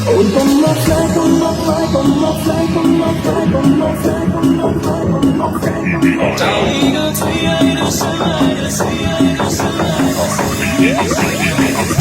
ôn con ngọc trái con ngọc trái con ngọc trái con ngọc trái con ngọc trái con ngọc trái con ngọc trái找一个最爱的深爱的最爱的深爱的最爱的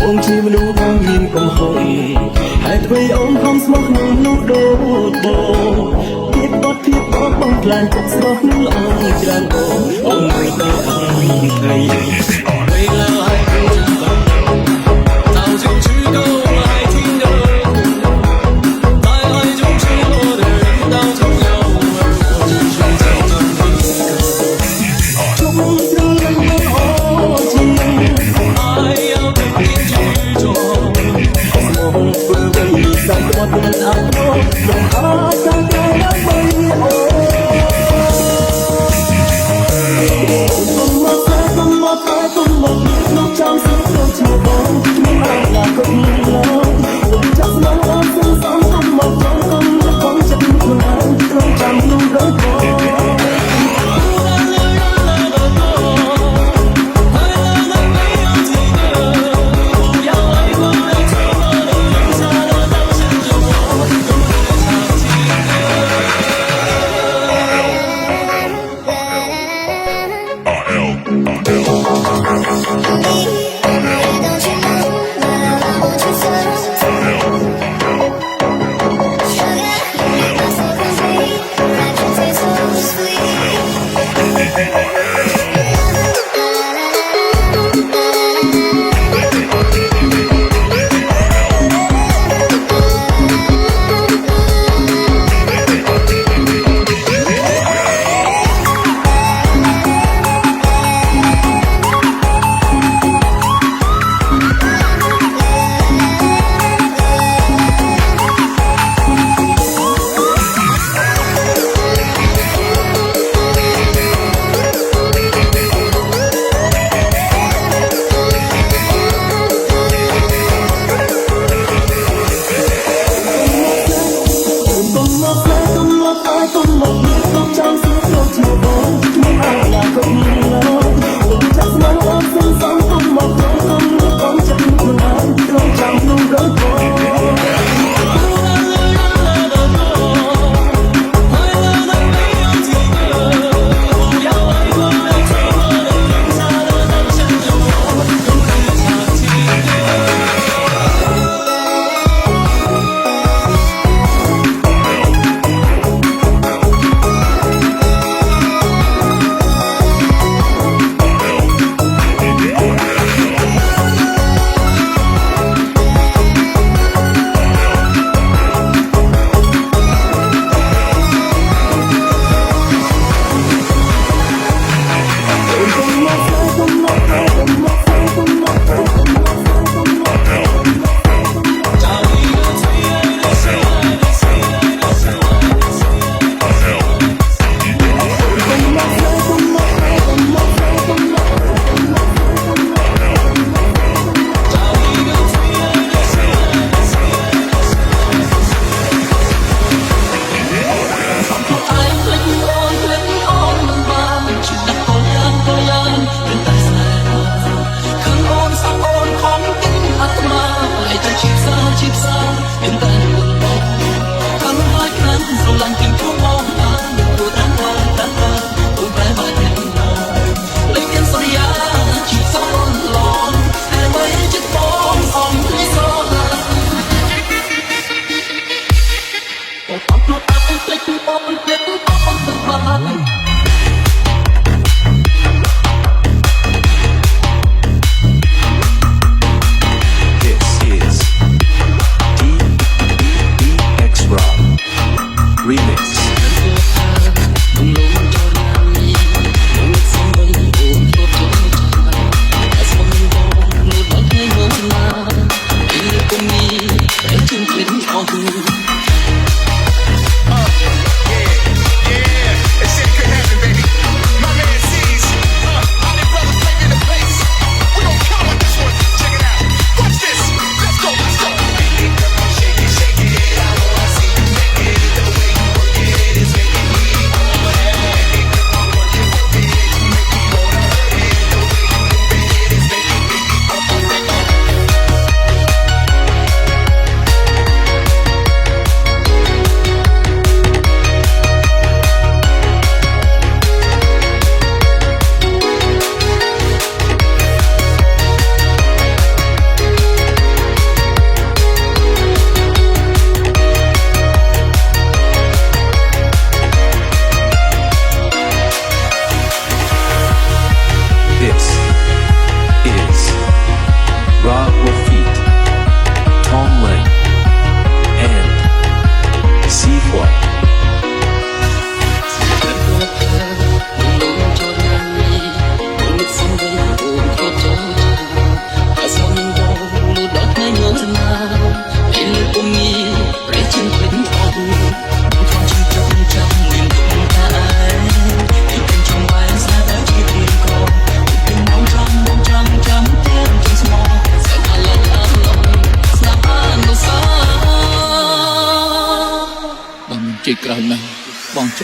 បងជាមនុស្សបងមានកំហុសហើយអ្វីអូនខំស្មោះក្នុងនោះដូចបងភាពបត់ភាពអត់បងខ្លាចចិត្តស្រស់នឹងល្អច្រើនអូនមិនទៅអីថ្ងៃ为了爱不能放早就知道爱情的在爱中失落的人到终要而我只剩下这一个中ស្រលាញ់បងអូជា爱要真心执着梦ធ្វើវិញសាច់គាត់មិនអត់មកអាចចាំតែដើម្បីអូលោកចាំសឹកចូលឈ្មោះបងមានអរណាគុំលោកលោកចាំស្មោះអូនសឹងសំគុំមកចង់គុំបងចិត្តខ្លួនឯងត្រង់ចាំនោះដូចបង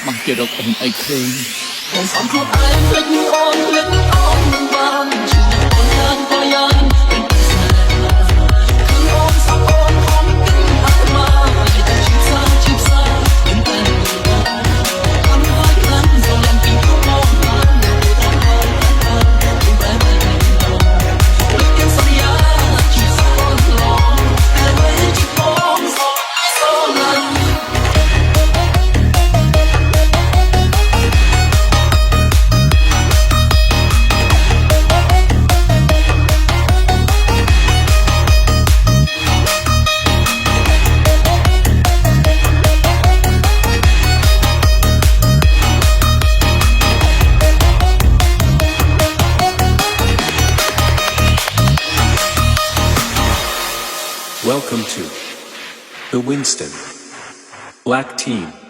ច្បាស់ជារកអូនអីឃើញ Hãy subscribe cho kênh Ghiền Mì Gõ để không bỏ lỡ những video hấp dẫn. Welcome to the Winston Black Team.